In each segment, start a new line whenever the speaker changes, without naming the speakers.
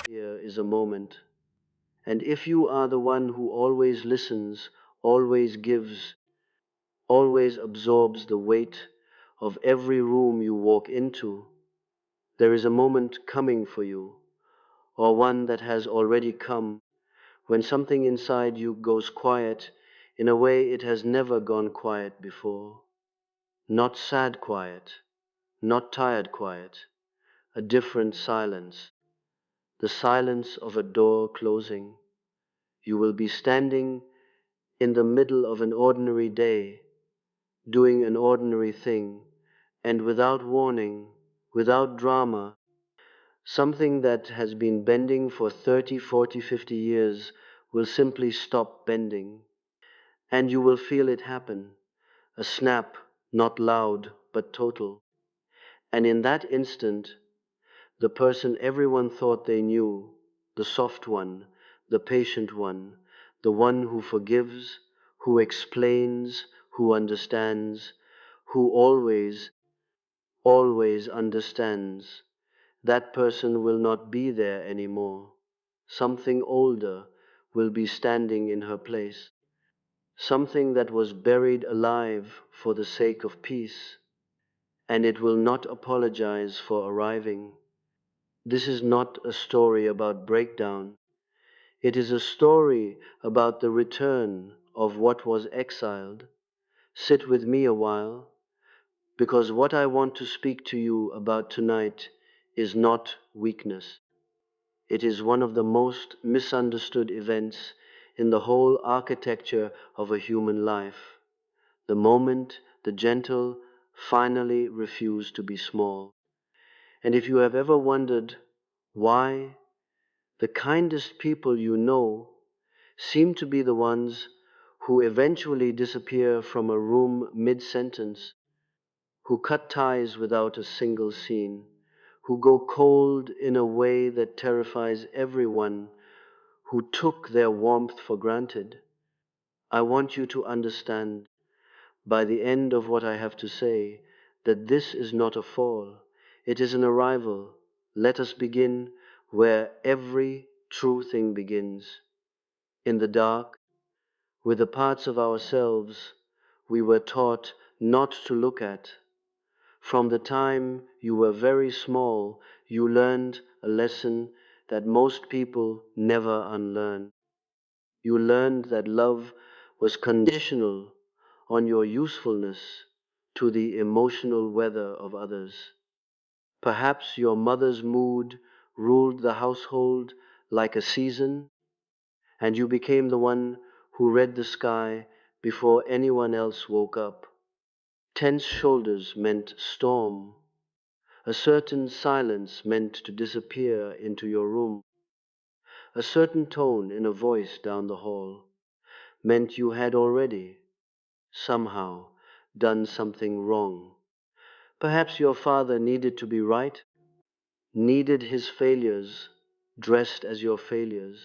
here is a moment. And if you are the one who always listens, always gives, always absorbs the weight of every room you walk into, there is a moment coming for you, or one that has already come, when something inside you goes quiet in a way it has never gone quiet before. Not sad quiet, not tired quiet, a different silence, the silence of a door closing. You will be standing in the middle of an ordinary day, doing an ordinary thing, and without warning, without drama, something that has been bending for 30, 40, 50 years will simply stop bending. And you will feel it happen, a snap, not loud, but total. And in that instant, the person everyone thought they knew, the soft one, the patient one, the one who forgives, who explains, who understands, who always, always understands, that person will not be there anymore. Something older will be standing in her place. Something that was buried alive for the sake of peace, and it will not apologize for arriving. This is not a story about breakdown. It is a story about the return of what was exiled. Sit with me a while, because what I want to speak to you about tonight is not weakness. It is one of the most misunderstood events in the whole architecture of a human life. The moment the gentle finally refuse to be small. And if you have ever wondered why the kindest people you know seem to be the ones who eventually disappear from a room mid-sentence, who cut ties without a single scene, who go cold in a way that terrifies everyone, who took their warmth for granted, I want you to understand by the end of what I have to say that this is not a fall, it is an arrival. Let us begin where every true thing begins, in the dark, with the parts of ourselves we were taught not to look at. From the time you were very small, you learned a lesson that most people never unlearn. You learned that love was conditional on your usefulness to the emotional weather of others. Perhaps your mother's mood ruled the household like a season, and you became the one who read the sky before anyone else woke up. Tense shoulders meant storm. A certain silence meant to disappear into your room. A certain tone in a voice down the hall meant you had already, somehow, done something wrong. Perhaps your father needed to be right, needed his failures dressed as your failures,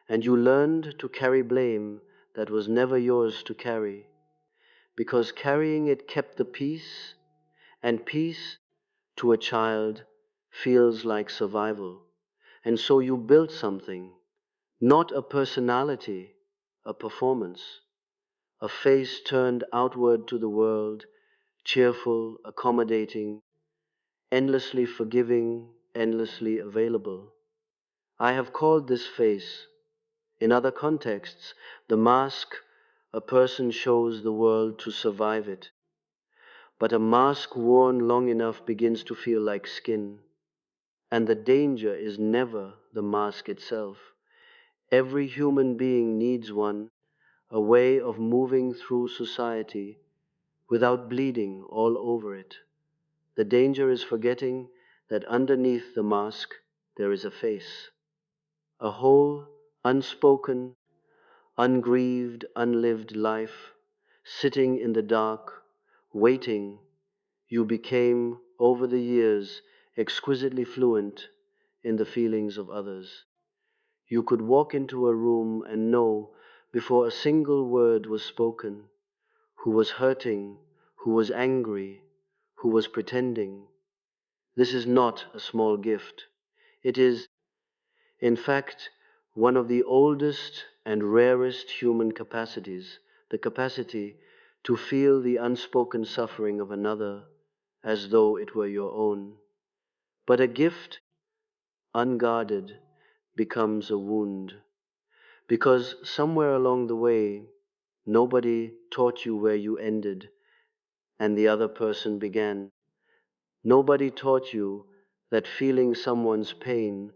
and you learned to carry blame that was never yours to carry, because carrying it kept the peace, and peace to a child feels like survival. And so you built something, not a personality, a performance, a face turned outward to the world, cheerful, accommodating, endlessly forgiving, endlessly available. I have called this face, in other contexts, the mask a person shows the world to survive it. But a mask worn long enough begins to feel like skin. And the danger is never the mask itself. Every human being needs one, a way of moving through society without bleeding all over it. The danger is forgetting that underneath the mask there is a face, a whole, unspoken, ungrieved, unlived life, sitting in the dark, waiting. You became, over the years, exquisitely fluent in the feelings of others. You could walk into a room and know, before a single word was spoken, who was hurting, who was angry, who was pretending. This is not a small gift. It is In fact, one of the oldest and rarest human capacities, the capacity to feel the unspoken suffering of another as though it were your own. But a gift, unguarded, becomes a wound, because somewhere along the way, nobody taught you where you ended and the other person began. Nobody taught you that feeling someone's pain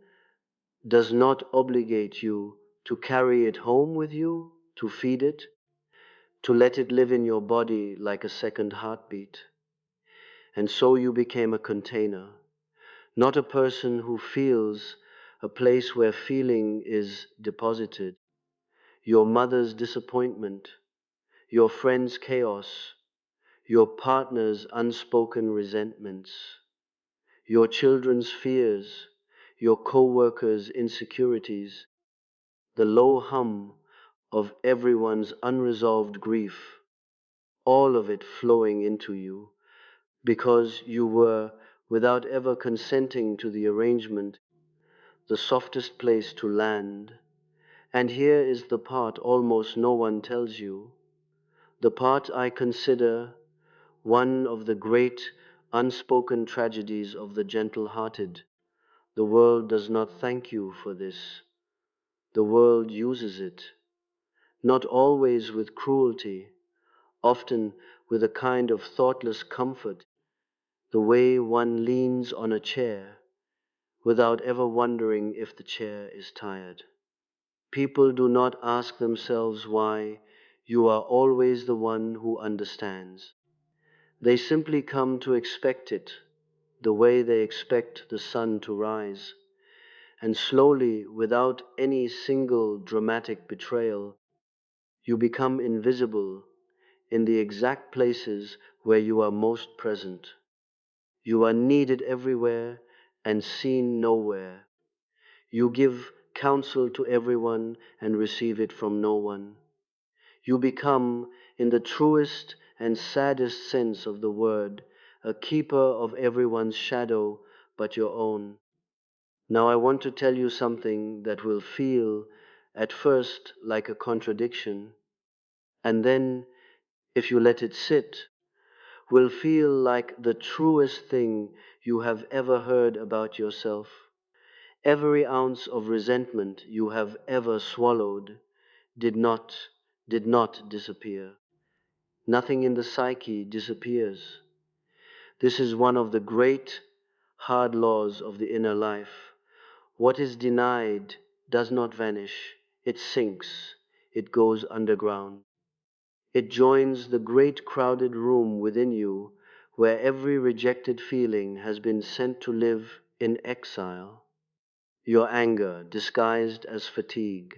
does not obligate you to carry it home with you, to feed it, to let it live in your body like a second heartbeat. And so you became a container, not a person who feels, a place where feeling is deposited. Your mother's disappointment, your friend's chaos, your partner's unspoken resentments, your children's fears, your co-workers' insecurities, the low hum of everyone's unresolved grief, all of it flowing into you, because you were, without ever consenting to the arrangement, the softest place to land. And here is the part almost no one tells you, the part I consider one of the great unspoken tragedies of the gentle-hearted. The world does not thank you for this. The world uses it, not always with cruelty, often with a kind of thoughtless comfort, the way one leans on a chair without ever wondering if the chair is tired. People do not ask themselves why you are always the one who understands. They simply come to expect it, the way they expect the sun to rise. And slowly, without any single dramatic betrayal, you become invisible in the exact places where you are most present. You are needed everywhere and seen nowhere. You give counsel to everyone and receive it from no one. You become, in the truest and saddest sense of the word, a keeper of everyone's shadow but your own. Now I want to tell you something that will feel at first like a contradiction, and then, if you let it sit, will feel like the truest thing you have ever heard about yourself. Every ounce of resentment you have ever swallowed did not, did not disappear. Nothing in the psyche disappears. This is one of the great, hard laws of the inner life. What is denied does not vanish. It sinks. It goes underground. It joins the great crowded room within you where every rejected feeling has been sent to live in exile. Your anger disguised as fatigue.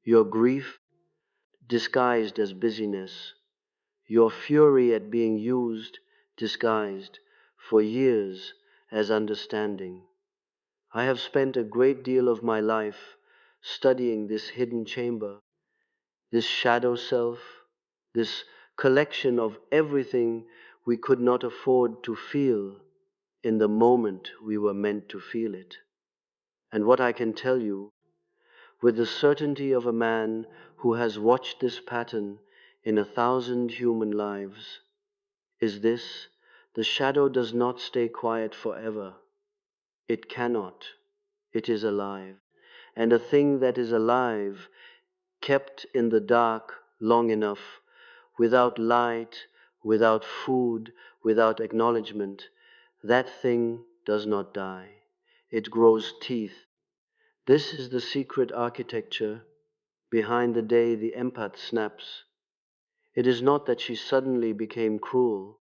Your grief disguised as busyness. Your fury at being used, disguised, for years as understanding. I have spent a great deal of my life studying this hidden chamber, this shadow self, this collection of everything we could not afford to feel in the moment we were meant to feel it. And what I can tell you, with the certainty of a man who has watched this pattern in 1,000 human lives, is this: the shadow does not stay quiet forever. It cannot. It is alive. And a thing that is alive, kept in the dark long enough, without light, without food, without acknowledgement, that thing does not die. It grows teeth. This is the secret architecture behind the day the empath snaps. It is not that she suddenly became cruel.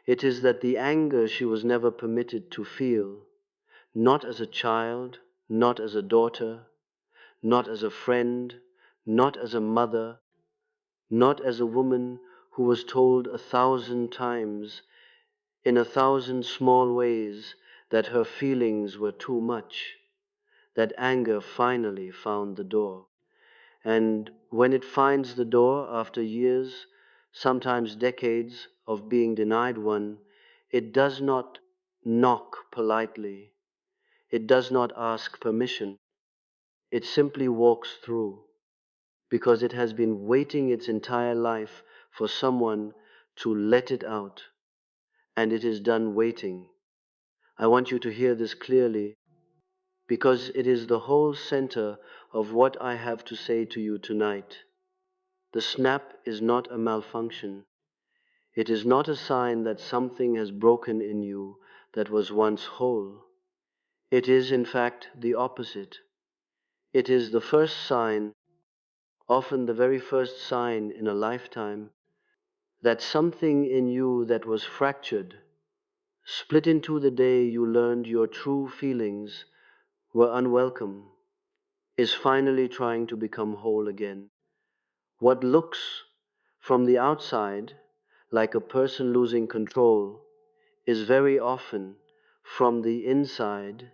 It is that the anger she was never permitted to feel, not as a child, not as a daughter, not as a friend, not as a mother, not as a woman who was told 1,000 times, in 1,000 small ways, that her feelings were too much, that anger finally found the door. And when it finds the door after years, sometimes decades, of being denied one, it does not knock politely. It does not ask permission. It simply walks through because it has been waiting its entire life for someone to let it out, and it is done waiting. I want you to hear this clearly because it is the whole center of what I have to say to you tonight. The snap is not a malfunction. It is not a sign that something has broken in you that was once whole. It is, in fact, the opposite. It is the first sign, often the very first sign in a lifetime, that something in you that was fractured, split into the day you learned your true feelings were unwelcome, is finally trying to become whole again. What looks from the outside like a person losing control is very often, from the inside,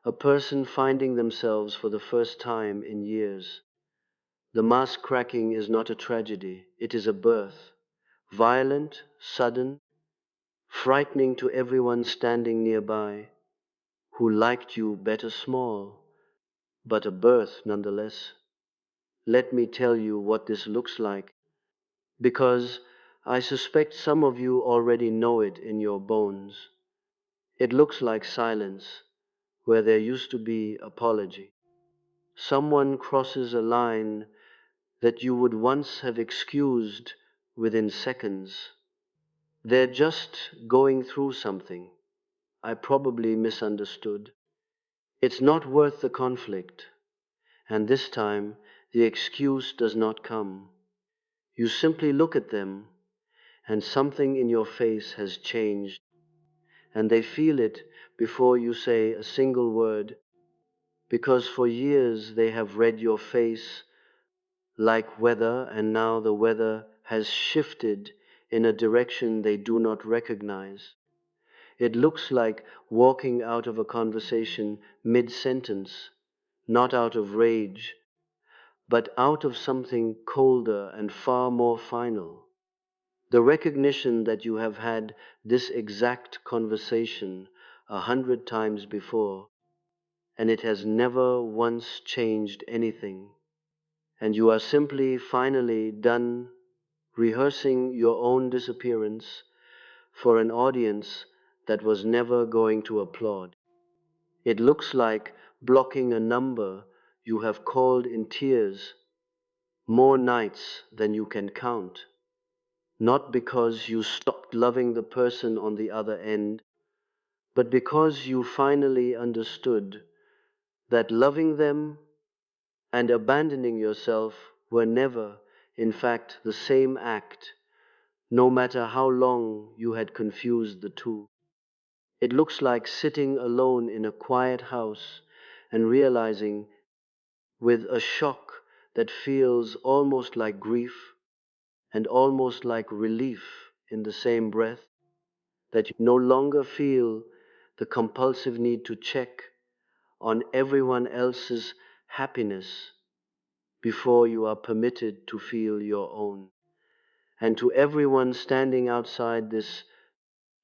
a person finding themselves for the first time in years. The mask cracking is not a tragedy, it is a birth. Violent, sudden, frightening to everyone standing nearby, who liked you better small, but a birth nonetheless. Let me tell you what this looks like, because I suspect some of you already know it in your bones. It looks like silence, where there used to be apology. Someone crosses a line that you would once have excused within seconds. They're just going through something. I probably misunderstood. It's not worth the conflict, and this time the excuse does not come. You simply look at them, and something in your face has changed, and they feel it before you say a single word, because for years they have read your face like weather, and now the weather has shifted in a direction they do not recognize. It looks like walking out of a conversation mid-sentence, not out of rage, but out of something colder and far more final. The recognition that you have had this exact conversation 100 times before, and it has never once changed anything, and you are simply finally done rehearsing your own disappearance for an audience that was never going to applaud. It looks like blocking a number you have called in tears more nights than you can count, not because you stopped loving the person on the other end, but because you finally understood that loving them and abandoning yourself were never, in fact, the same act, no matter how long you had confused the two. It looks like sitting alone in a quiet house and realizing, with a shock that feels almost like grief and almost like relief in the same breath, that you no longer feel the compulsive need to check on everyone else's happiness before you are permitted to feel your own. And to everyone standing outside this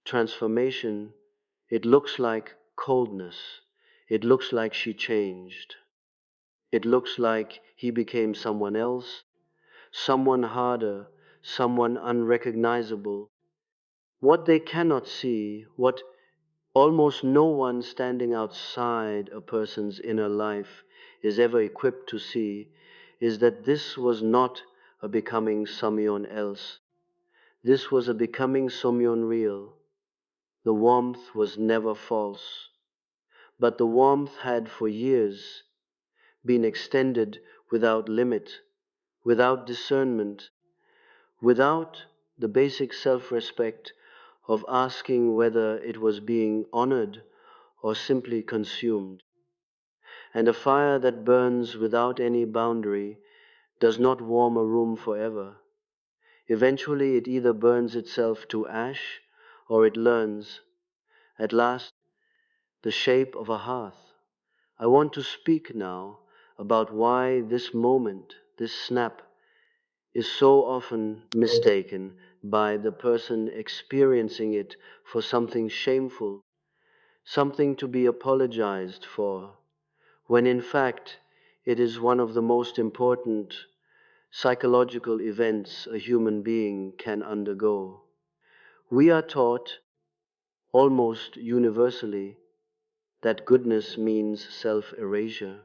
transformation, it looks like coldness. It looks like she changed. It looks like he became someone else, someone harder, someone unrecognizable. What they cannot see, what almost no one standing outside a person's inner life is ever equipped to see, is that this was not a becoming someone else. This was a becoming someone real. The warmth was never false, but the warmth had for years been extended without limit, without discernment, without the basic self-respect of asking whether it was being honored or simply consumed. And a fire that burns without any boundary does not warm a room forever. Eventually it either burns itself to ash or it learns, at last, the shape of a hearth. I want to speak now about why this moment, this snap, is so often mistaken by the person experiencing it for something shameful, something to be apologized for, when in fact It is one of the most important psychological events a human being can undergo. We are taught, almost universally, that goodness means self-erasure,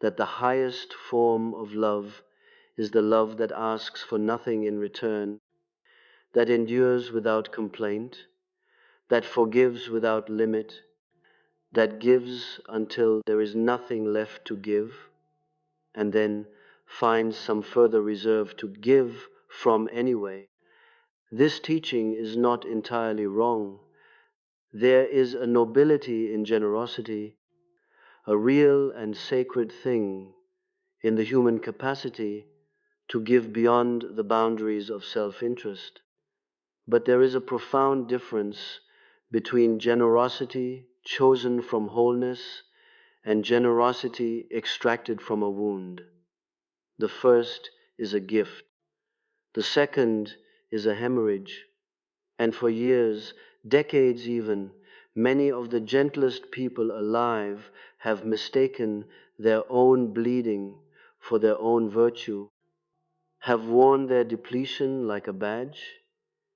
that the highest form of love is the love that asks for nothing in return, that endures without complaint, that forgives without limit, that gives until there is nothing left to give, and then finds some further reserve to give from anyway. This teaching is not entirely wrong. There is a nobility in generosity, a real and sacred thing in the human capacity to give beyond the boundaries of self-interest. But there is a profound difference between generosity chosen from wholeness and generosity extracted from a wound. The first is a gift. The second is a hemorrhage. And for years, decades even, many of the gentlest people alive have mistaken their own bleeding for their own virtue, have worn their depletion like a badge,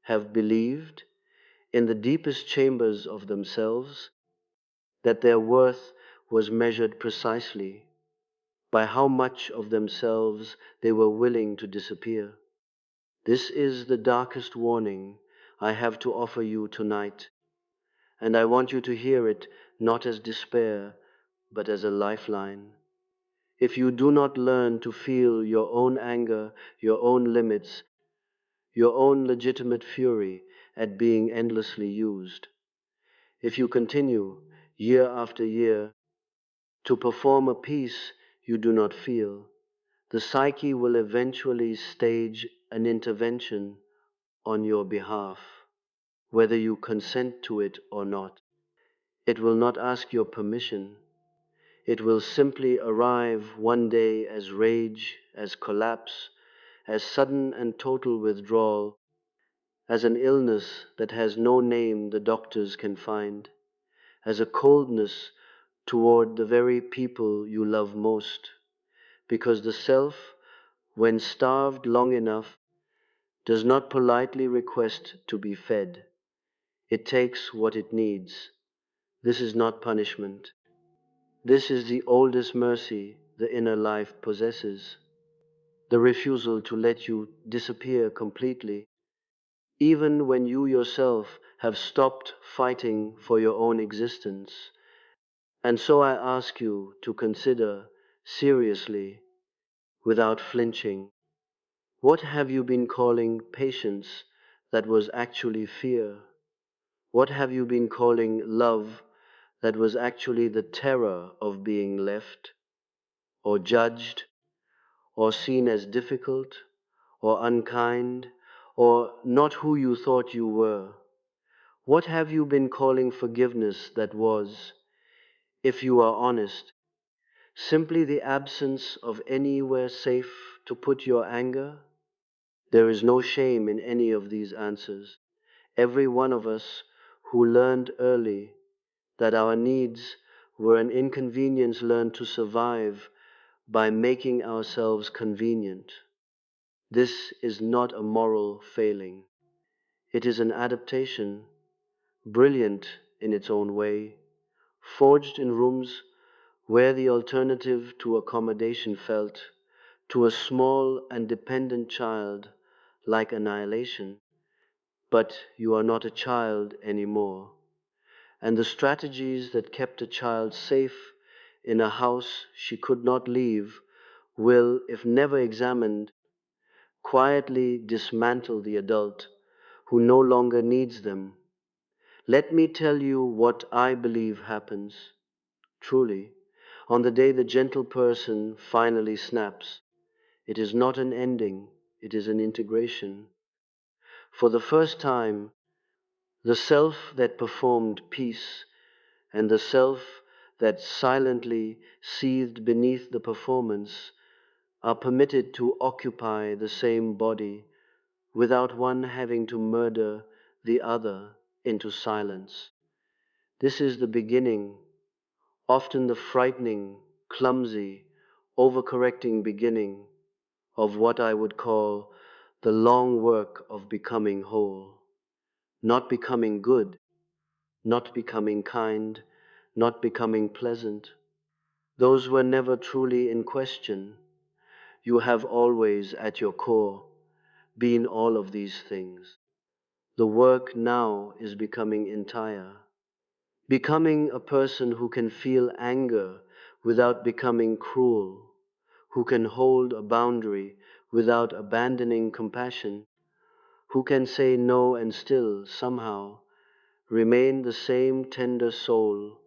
have believed, in the deepest chambers of themselves, that their worth was measured precisely by how much of themselves they were willing to disappear. This is the darkest warning I have to offer you tonight, and I want you to hear it not as despair, but as a lifeline. If you do not learn to feel your own anger, your own limits, your own legitimate fury at being endlessly used, if you continue, year after year, to perform a piece you do not feel, the psyche will eventually stage an intervention on your behalf, whether you consent to it or not. It will not ask your permission. It will simply arrive one day as rage, as collapse, as sudden and total withdrawal, as an illness that has no name the doctors can find, as a coldness toward the very people you love most, because the self, when starved long enough, does not politely request to be fed. It takes what it needs. This is not punishment. This is the oldest mercy the inner life possesses, the refusal to let you disappear completely, even when you yourself have stopped fighting for your own existence. And so I ask you to consider seriously, without flinching, what have you been calling patience that was actually fear? What have you been calling love that was actually the terror of being left, or judged, or seen as difficult, or unkind, or not who you thought you were? What have you been calling forgiveness that was, if you are honest, simply the absence of anywhere safe to put your anger? There is no shame in any of these answers. Every one of us who learned early that our needs were an inconvenience learned to survive by making ourselves convenient. This is not a moral failing. It is an adaptation, brilliant in its own way, forged in rooms where the alternative to accommodation felt, to a small and dependent child, like annihilation. But you are not a child anymore, and the strategies that kept a child safe in a house she could not leave will, if never examined, quietly dismantle the adult who no longer needs them. Let me tell you what I believe happens, truly, on the day the gentle person finally snaps. It is not an ending, it is an integration. For the first time, the self that performed peace and the self that silently seethed beneath the performance are permitted to occupy the same body without one having to murder the other into silence. This is the beginning, often the frightening, clumsy, overcorrecting beginning of what I would call the long work of becoming whole, not becoming good, not becoming kind, not becoming pleasant. Those were never truly in question. You have always, at your core, been all of these things. The work now is becoming entire. Becoming a person who can feel anger without becoming cruel, who can hold a boundary without abandoning compassion, who can say no and still, somehow, remain the same tender soul,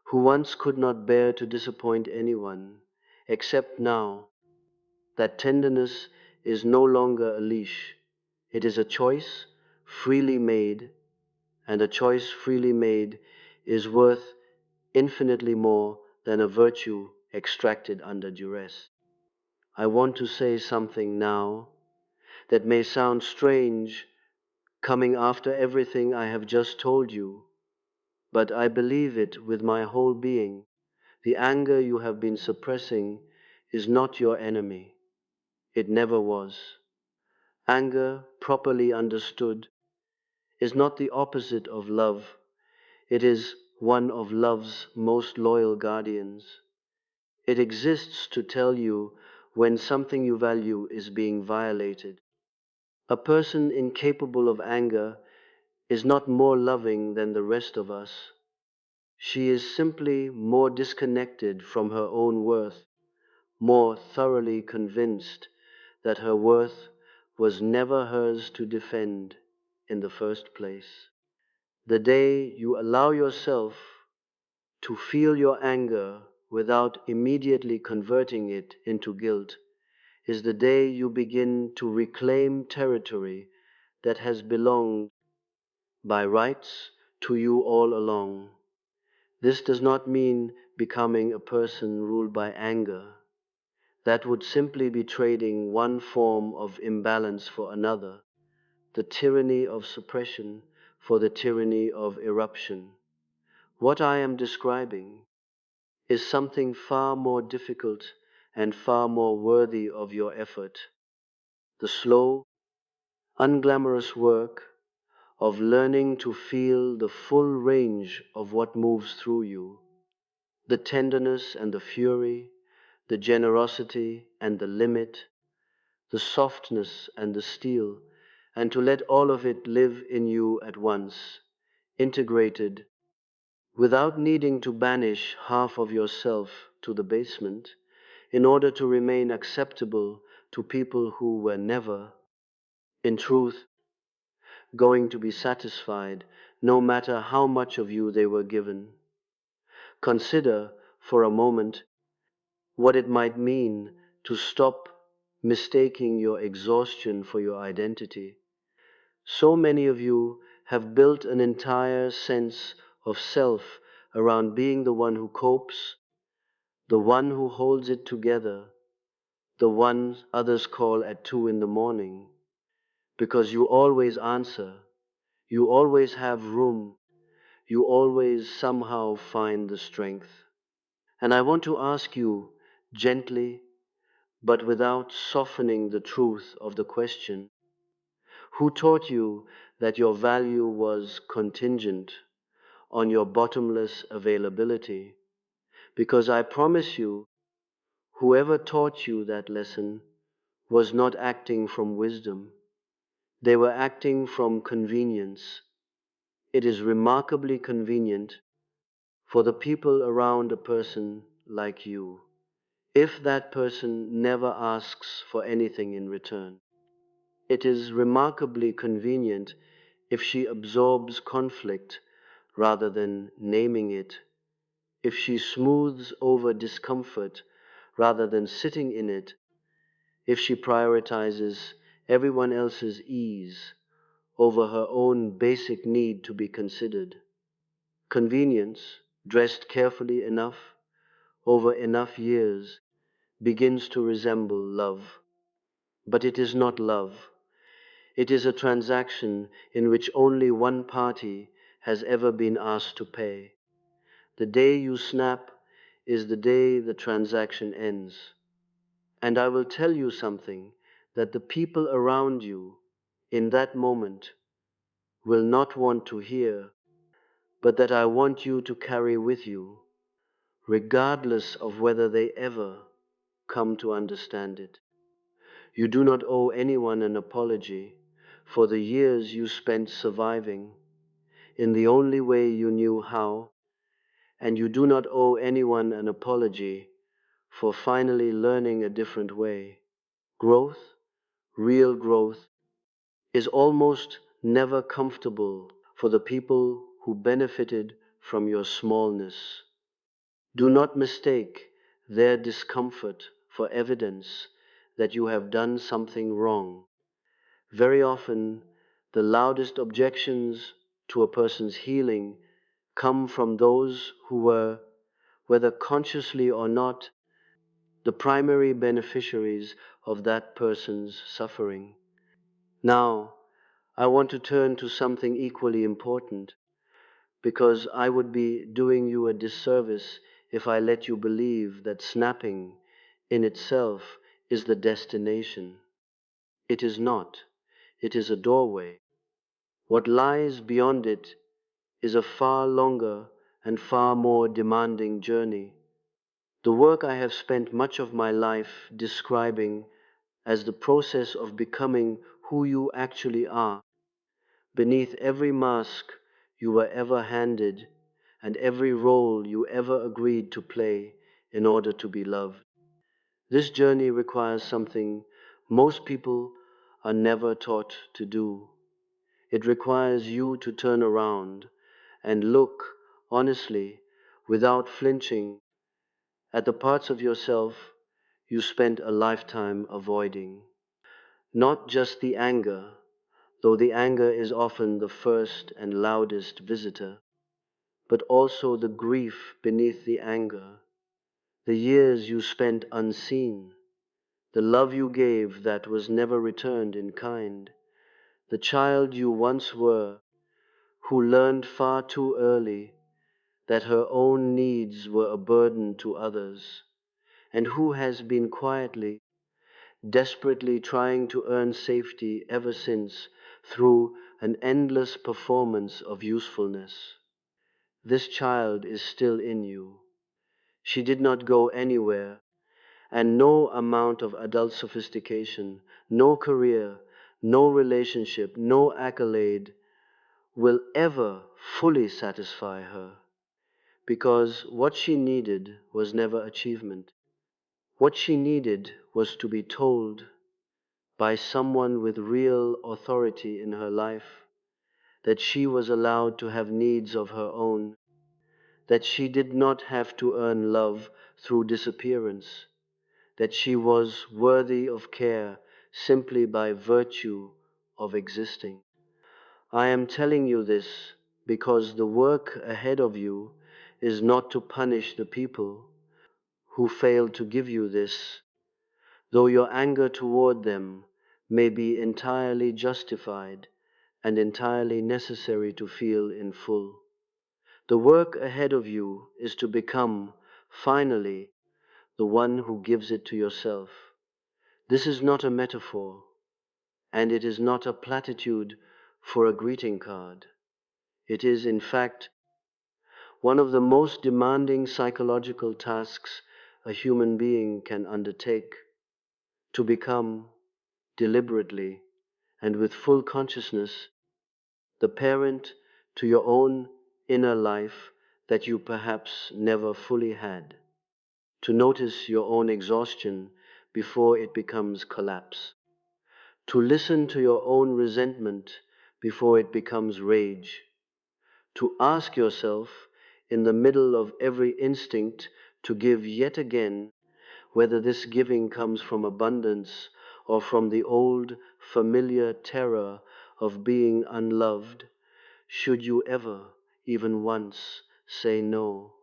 who once could not bear to disappoint anyone, except now that tenderness is no longer a leash. It is a choice freely made, and a choice freely made is worth infinitely more than a virtue extracted under duress. I want to say something now that may sound strange coming after everything I have just told you, but I believe it with my whole being. The anger you have been suppressing is not your enemy. It never was. Anger, properly understood, is not the opposite of love. It is one of love's most loyal guardians. It exists to tell you when something you value is being violated. A person incapable of anger is not more loving than the rest of us. She is simply more disconnected from her own worth, more thoroughly convinced that her worth was never hers to defend in the first place. The day you allow yourself to feel your anger without immediately converting it into guilt is the day you begin to reclaim territory that has belonged by rights to you all along. This does not mean becoming a person ruled by anger. That would simply be trading one form of imbalance for another, the tyranny of suppression for the tyranny of eruption. What I am describing is something far more difficult and far more worthy of your effort. The slow, unglamorous work of learning to feel the full range of what moves through you, the tenderness and the fury, the generosity and the limit, the softness and the steel, and to let all of it live in you at once, integrated, without needing to banish half of yourself to the basement in order to remain acceptable to people who were never, in truth, going to be satisfied no matter how much of you they were given. Consider for a moment what it might mean to stop mistaking your exhaustion for your identity. So many of you have built an entire sense of self around being the one who copes, the one who holds it together, the one others call at 2 in the morning, because you always answer, you always have room, you always somehow find the strength. And I want to ask you gently, but without softening the truth of the question, who taught you that your value was contingent on your bottomless availability? Because I promise you, whoever taught you that lesson was not acting from wisdom. They were acting from convenience. It is remarkably convenient for the people around a person like you, if that person never asks for anything in return. It is remarkably convenient if she absorbs conflict rather than naming it, if she smooths over discomfort rather than sitting in it, if she prioritizes everyone else's ease over her own basic need to be considered. Convenience, dressed carefully enough, over enough years, begins to resemble love. But it is not love. It is a transaction in which only one party has ever been asked to pay. The day you snap is the day the transaction ends. And I will tell you something that the people around you in that moment will not want to hear, but that I want you to carry with you, regardless of whether they ever come to understand it. You do not owe anyone an apology for the years you spent surviving in the only way you knew how, and you do not owe anyone an apology for finally learning a different way. Growth, real growth, is almost never comfortable for the people who benefited from your smallness. Do not mistake their discomfort for evidence that you have done something wrong. Very often, the loudest objections to a person's healing come from those who were, whether consciously or not, the primary beneficiaries of that person's suffering. Now, I want to turn to something equally important, because I would be doing you a disservice if I let you believe that snapping in itself is the destination. It is not. It is a doorway. What lies beyond it is a far longer and far more demanding journey. The work I have spent much of my life describing as the process of becoming who you actually are, beneath every mask you were ever handed and every role you ever agreed to play in order to be loved. This journey requires something most people are never taught to do. It requires you to turn around and look honestly, without flinching, at the parts of yourself you spent a lifetime avoiding. Not just the anger, though the anger is often the first and loudest visitor, but also the grief beneath the anger, the years you spent unseen, the love you gave that was never returned in kind, the child you once were, who learned far too early that her own needs were a burden to others, and who has been quietly, desperately trying to earn safety ever since through an endless performance of usefulness. This child is still in you. She did not go anywhere, and no amount of adult sophistication, no career, no relationship, no accolade will ever fully satisfy her, because what she needed was never achievement. What she needed was to be told by someone with real authority in her life that she was allowed to have needs of her own, that she did not have to earn love through disappearance, that she was worthy of care simply by virtue of existing. I am telling you this because the work ahead of you is not to punish the people who failed to give you this, though your anger toward them may be entirely justified and entirely necessary to feel in full. The work ahead of you is to become, finally, the one who gives it to yourself. This is not a metaphor, and it is not a platitude for a greeting card. It is, in fact, one of the most demanding psychological tasks a human being can undertake: to become, deliberately and with full consciousness, the parent to your own inner life that you perhaps never fully had, to notice your own exhaustion before it becomes collapse, to listen to your own resentment before it becomes rage, to ask yourself in the middle of every instinct to give yet again, whether this giving comes from abundance or from the old familiar terror of being unloved, should you ever, even once, say no.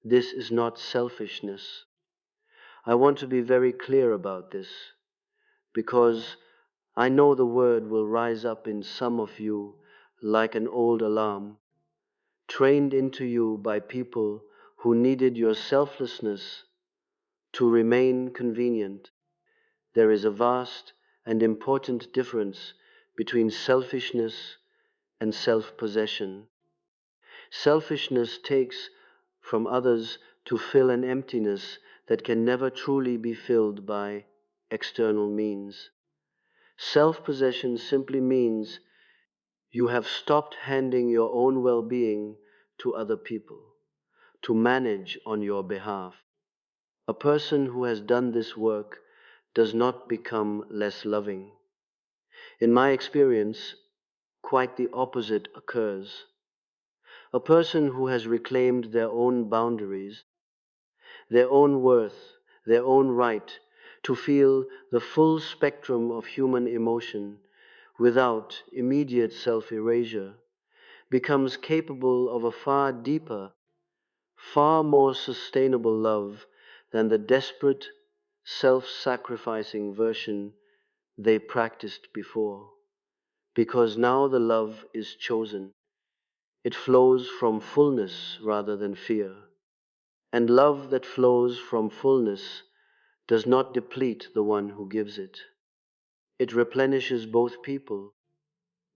This is not selfishness. I want to be very clear about this, because I know the word will rise up in some of you like an old alarm, trained into you by people who needed your selflessness to remain convenient. There is a vast and important difference between selfishness and self-possession. Selfishness takes from others to fill an emptiness that can never truly be filled by external means. Self-possession simply means you have stopped handing your own well-being to other people, to manage on your behalf. A person who has done this work does not become less loving. In my experience, quite the opposite occurs. A person who has reclaimed their own boundaries, their own worth, their own right to feel the full spectrum of human emotion without immediate self-erasure, becomes capable of a far deeper, far more sustainable love than the desperate, self-sacrificing version they practiced before. Because now the love is chosen. It flows from fullness rather than fear. And love that flows from fullness does not deplete the one who gives it. It replenishes both people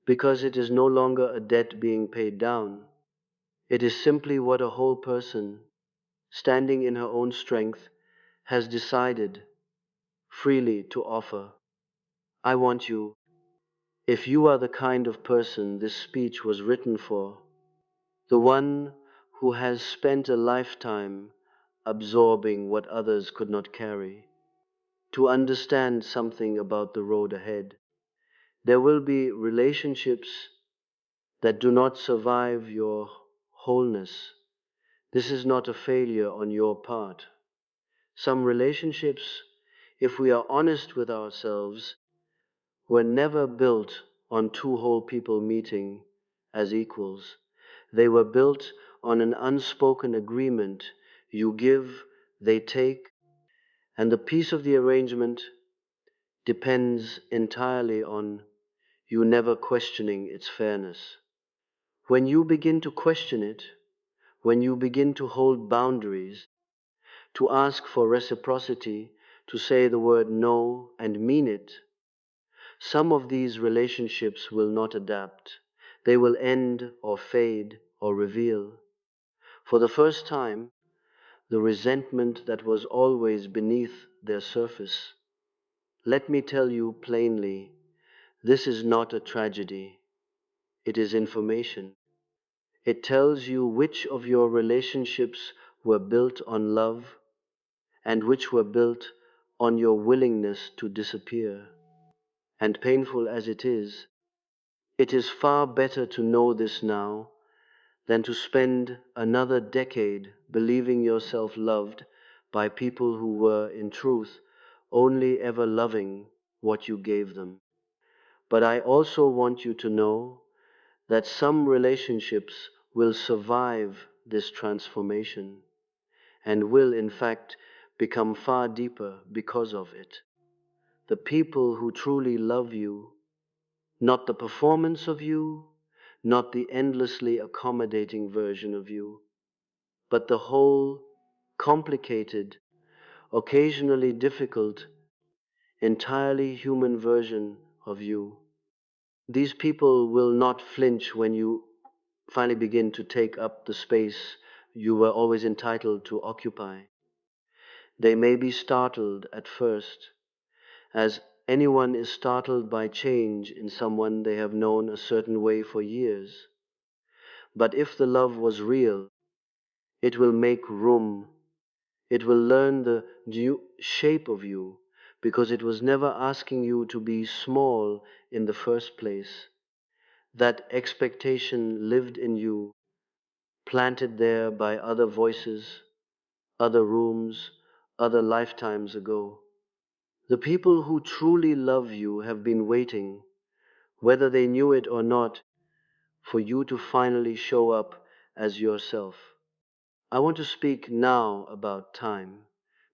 because it is no longer a debt being paid down. It is simply what a whole person, standing in her own strength, has decided freely to offer. I want you, if you are the kind of person this speech was written for, the one who has spent a lifetime absorbing what others could not carry, to understand something about the road ahead. There will be relationships that do not survive your wholeness. This is not a failure on your part. Some relationships, if we are honest with ourselves, were never built on two whole people meeting as equals. They were built on an unspoken agreement. You give, they take, and the peace of the arrangement depends entirely on you never questioning its fairness. When you begin to question it, when you begin to hold boundaries, to ask for reciprocity, to say the word no and mean it, some of these relationships will not adapt. They will end or fade or reveal. For the first time, the resentment that was always beneath their surface. Let me tell you plainly, this is not a tragedy. It is information. It tells you which of your relationships were built on love and which were built on your willingness to disappear. And painful as it is far better to know this now than to spend another decade believing yourself loved by people who were, in truth, only ever loving what you gave them. But I also want you to know that some relationships will survive this transformation and will, in fact, become far deeper because of it. The people who truly love you, not the performance of you, not the endlessly accommodating version of you, but the whole, complicated, occasionally difficult, entirely human version of you. These people will not flinch when you finally begin to take up the space you were always entitled to occupy. They may be startled at first, as anyone is startled by change in someone they have known a certain way for years. But if the love was real, it will make room. It will learn the new shape of you, because it was never asking you to be small in the first place. That expectation lived in you, planted there by other voices, other rooms, other lifetimes ago. The people who truly love you have been waiting, whether they knew it or not, for you to finally show up as yourself. I want to speak now about time,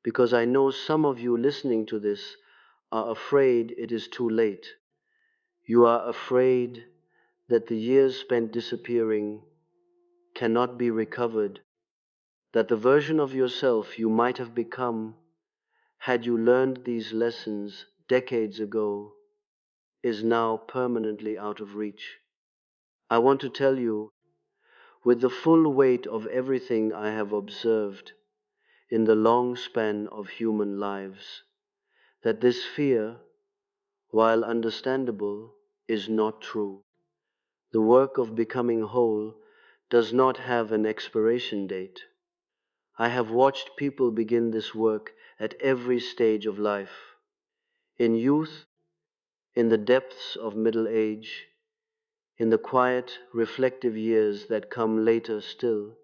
because I know some of you listening to this are afraid it is too late. You are afraid that the years spent disappearing cannot be recovered, that the version of yourself you might have become had you learned these lessons decades ago is now permanently out of reach. I want to tell you, with the full weight of everything I have observed in the long span of human lives, that this fear, while understandable, is not true. The work of becoming whole does not have an expiration date. I have watched people begin this work at every stage of life. In youth, in the depths of middle age, in the quiet, reflective years that come later still,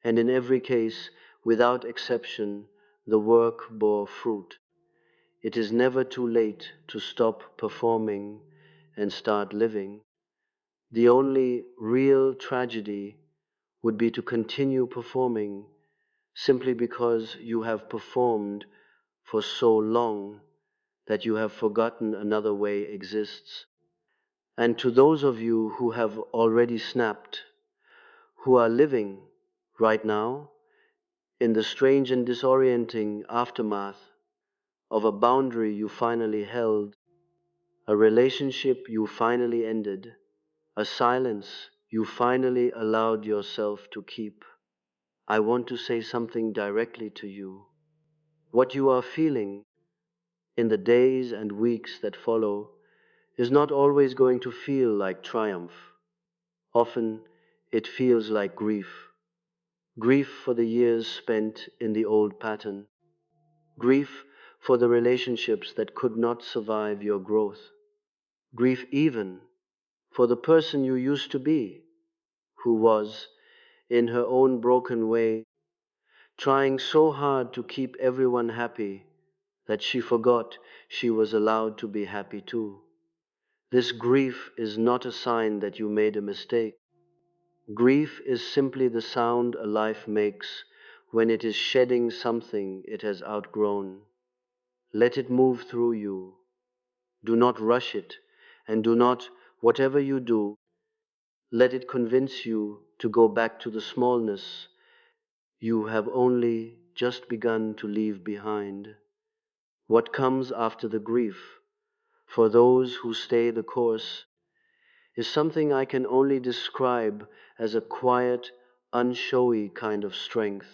and in every case, without exception, the work bore fruit. It is never too late to stop performing and start living. The only real tragedy would be to continue performing simply because you have performed for so long that you have forgotten another way exists. And to those of you who have already snapped, who are living right now in the strange and disorienting aftermath of a boundary you finally held, a relationship you finally ended, a silence you finally allowed yourself to keep, I want to say something directly to you. What you are feeling in the days and weeks that follow is not always going to feel like triumph. Often it feels like grief. Grief for the years spent in the old pattern. Grief for the relationships that could not survive your growth. Grief even for the person you used to be, who was, in her own broken way, trying so hard to keep everyone happy that she forgot she was allowed to be happy too. This grief is not a sign that you made a mistake. Grief is simply the sound a life makes when it is shedding something it has outgrown. Let it move through you. Do not rush it, and do not, whatever you do, let it convince you to go back to the smallness you have only just begun to leave behind. What comes after the grief, for those who stay the course, is something I can only describe as a quiet, unshowy kind of strength.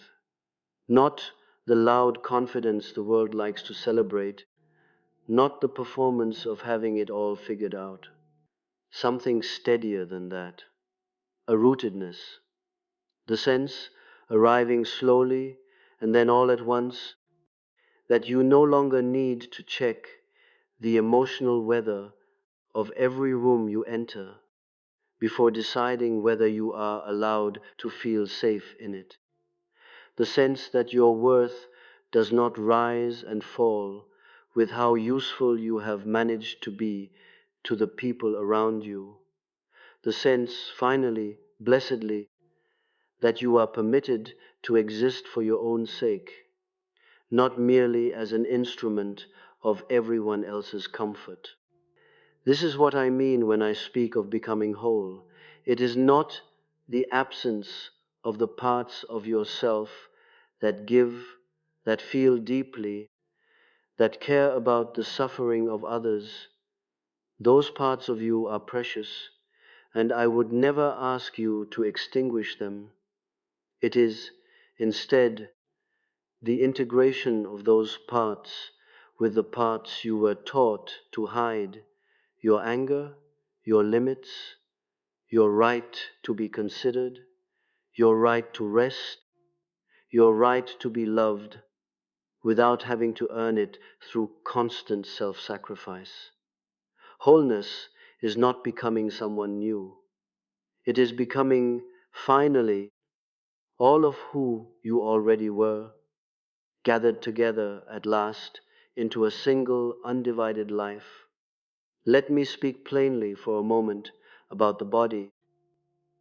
Not the loud confidence the world likes to celebrate, not the performance of having it all figured out. Something steadier than that. A rootedness. The sense, arriving slowly and then all at once, that you no longer need to check the emotional weather of every room you enter before deciding whether you are allowed to feel safe in it. The sense that your worth does not rise and fall with how useful you have managed to be to the people around you. The sense, finally, blessedly, that you are permitted to exist for your own sake, not merely as an instrument of everyone else's comfort. This is what I mean when I speak of becoming whole. It is not the absence of the parts of yourself that give, that feel deeply, that care about the suffering of others. Those parts of you are precious, and I would never ask you to extinguish them. It is, instead, the integration of those parts with the parts you were taught to hide, your anger, your limits, your right to be considered, your right to rest, your right to be loved without having to earn it through constant self-sacrifice. Wholeness is not becoming someone new. It is becoming, finally, all of who you already were, gathered together at last into a single undivided life. Let me speak plainly for a moment about the body,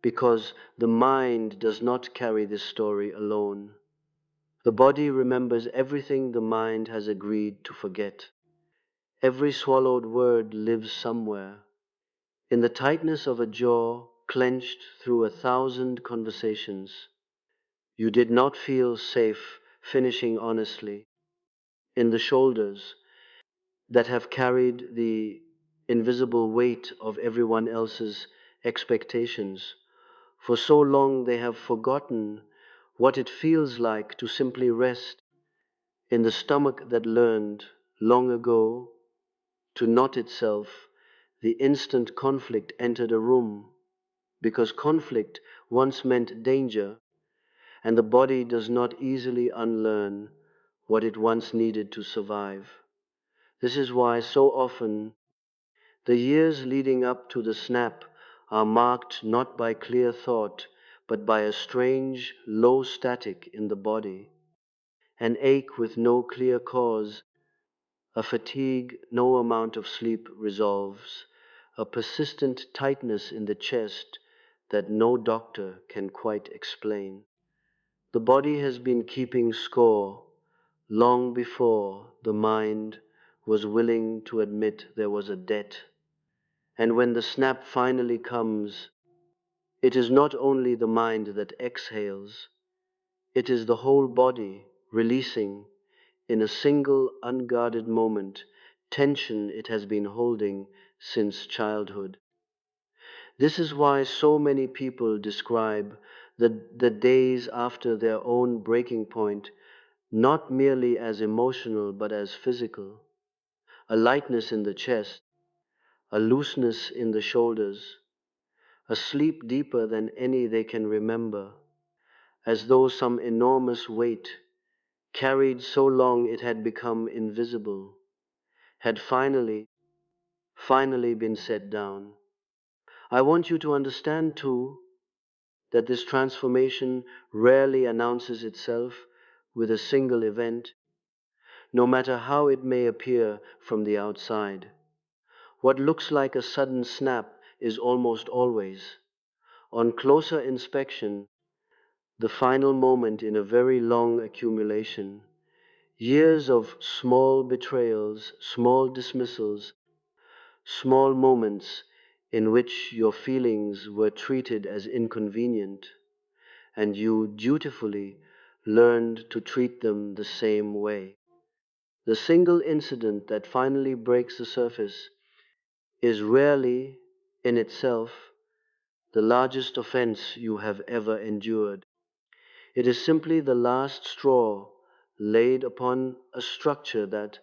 because the mind does not carry this story alone. The body remembers everything the mind has agreed to forget. Every swallowed word lives somewhere. In the tightness of a jaw clenched through 1,000 conversations, You did not feel safe finishing honestly in the shoulders that have carried the invisible weight of everyone else's expectations. For so long they have forgotten what it feels like to simply rest in the stomach that learned long ago to knot itself the instant conflict entered a room, because conflict once meant danger, and the body does not easily unlearn what it once needed to survive. This is why so often the years leading up to the snap are marked not by clear thought, but by a strange, low static in the body, an ache with no clear cause, a fatigue no amount of sleep resolves, a persistent tightness in the chest that no doctor can quite explain. The body has been keeping score long before the mind was willing to admit there was a debt. And when the snap finally comes, it is not only the mind that exhales, it is the whole body releasing in a single unguarded moment tension it has been holding since childhood. This is why so many people describe the days after their own breaking point not merely as emotional but as physical. A lightness in the chest, a looseness in the shoulders, a sleep deeper than any they can remember, as though some enormous weight, carried so long it had become invisible, had finally been set down. I want you to understand too that this transformation rarely announces itself with a single event, no matter how it may appear from the outside. What looks like a sudden snap is almost always, on closer inspection, the final moment in a very long accumulation. Years of small betrayals, small dismissals, small moments in which your feelings were treated as inconvenient, and you dutifully learned to treat them the same way. The single incident that finally breaks the surface is rarely, in itself, the largest offense you have ever endured. It is simply the last straw laid upon a structure that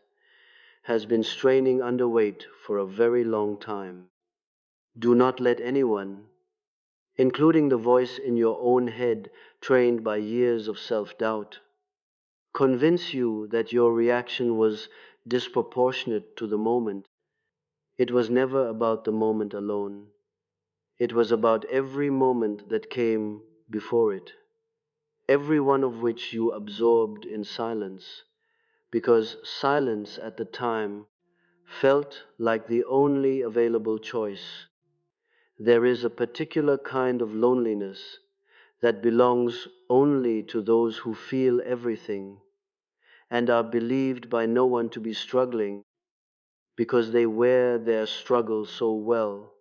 has been straining under weight for a very long time. Do not let anyone, including the voice in your own head trained by years of self-doubt, convince you that your reaction was disproportionate to the moment. It was never about the moment alone. It was about every moment that came before it, every one of which you absorbed in silence, because silence at the time felt like the only available choice. There is a particular kind of loneliness that belongs only to those who feel everything and are believed by no one to be struggling, because they wear their struggle so well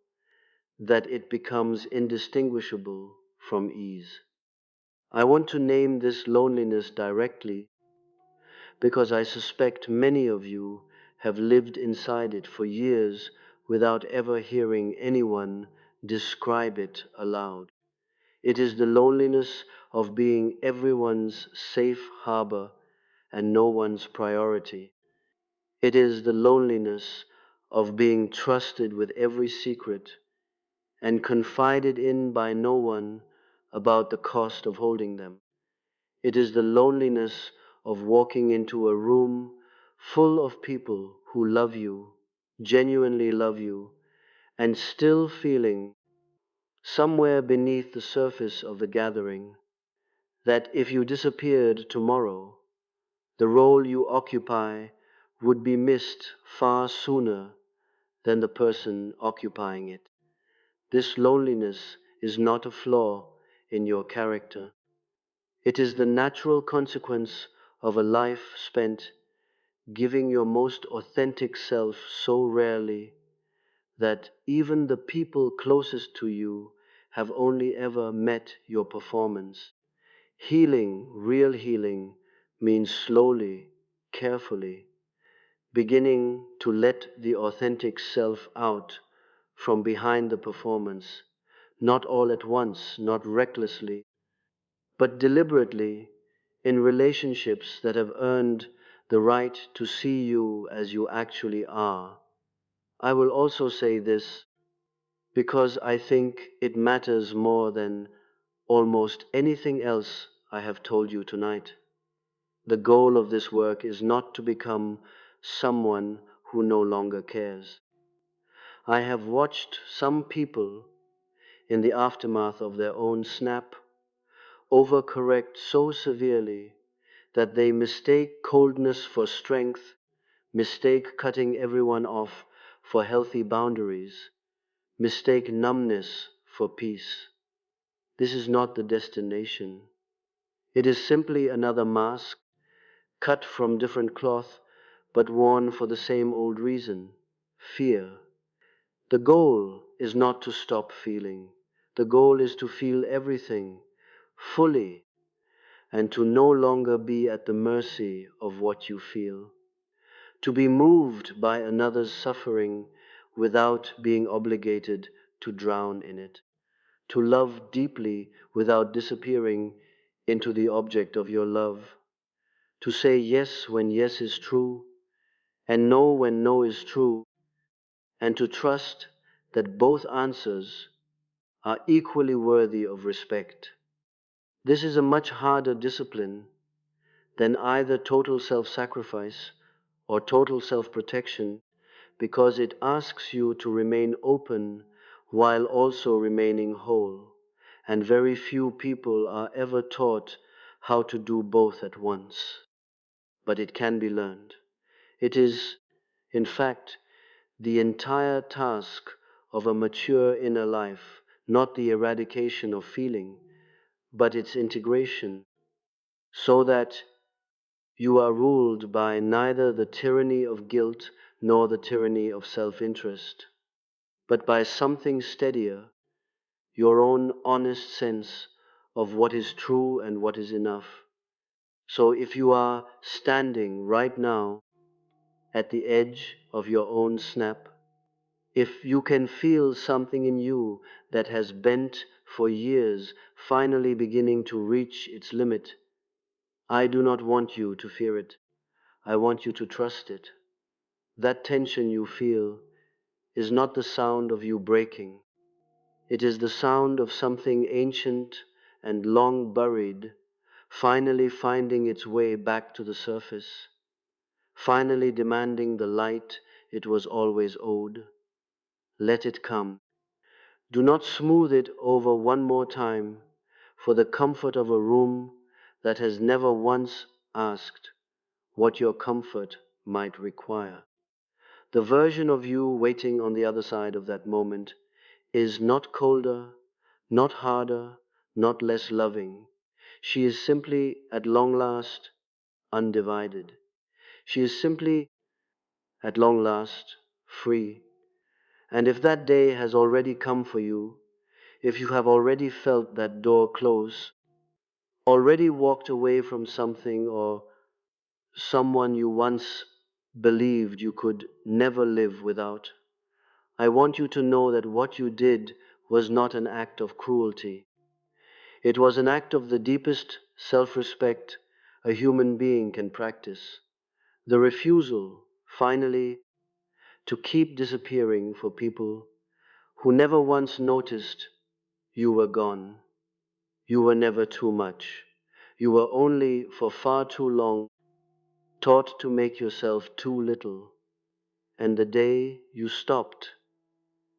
that it becomes indistinguishable from ease. I want to name this loneliness directly because I suspect many of you have lived inside it for years without ever hearing anyone describe it aloud. It is the loneliness of being everyone's safe harbor and no one's priority. It is the loneliness of being trusted with every secret and confided in by no one about the cost of holding them. It is the loneliness of walking into a room full of people who love you, genuinely love you, and still feeling somewhere beneath the surface of the gathering that if you disappeared tomorrow, the role you occupy would be missed far sooner than the person occupying it. This loneliness is not a flaw in your character. It is the natural consequence of a life spent giving your most authentic self so rarely that even the people closest to you have only ever met your performance. Healing, real healing, means slowly, carefully, beginning to let the authentic self out from behind the performance, not all at once, not recklessly, but deliberately, in relationships that have earned the right to see you as you actually are. I will also say this because I think it matters more than almost anything else I have told you tonight. The goal of this work is not to become someone who no longer cares. I have watched some people, in the aftermath of their own snap, overcorrect so severely that they mistake coldness for strength, mistake cutting everyone off for healthy boundaries, mistake numbness for peace. This is not the destination. It is simply another mask, cut from different cloth, but worn for the same old reason: fear. The goal is not to stop feeling. The goal is to feel everything fully and to no longer be at the mercy of what you feel. To be moved by another's suffering without being obligated to drown in it. To love deeply without disappearing into the object of your love. To say yes when yes is true and no when no is true, and to trust that both answers are equally worthy of respect. This is a much harder discipline than either total self-sacrifice or total self-protection, because it asks you to remain open while also remaining whole, and very few people are ever taught how to do both at once. But it can be learned. It is, in fact, the entire task of a mature inner life, not the eradication of feeling, but its integration, so that you are ruled by neither the tyranny of guilt nor the tyranny of self-interest, but by something steadier, your own honest sense of what is true and what is enough. So if you are standing right now at the edge of your own snap, if you can feel something in you that has bent for years finally beginning to reach its limit, I do not want you to fear it. I want you to trust it. That tension you feel is not the sound of you breaking. It is the sound of something ancient and long buried, finally finding its way back to the surface, finally demanding the light it was always owed. Let it come. Do not smooth it over one more time for the comfort of a room that has never once asked what your comfort might require. The version of you waiting on the other side of that moment is not colder, not harder, not less loving. She is simply, at long last, undivided. She is simply, at long last, free. And if that day has already come for you, if you have already felt that door close, already walked away from something or someone you once believed you could never live without, I want you to know that what you did was not an act of cruelty. It was an act of the deepest self-respect a human being can practice. The refusal, finally, to keep disappearing for people who never once noticed you were gone. You were never too much. You were only for far too long taught to make yourself too little. And the day you stopped,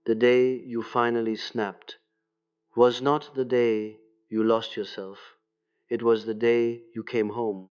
the day you finally snapped, was not the day you lost yourself. It was the day you came home.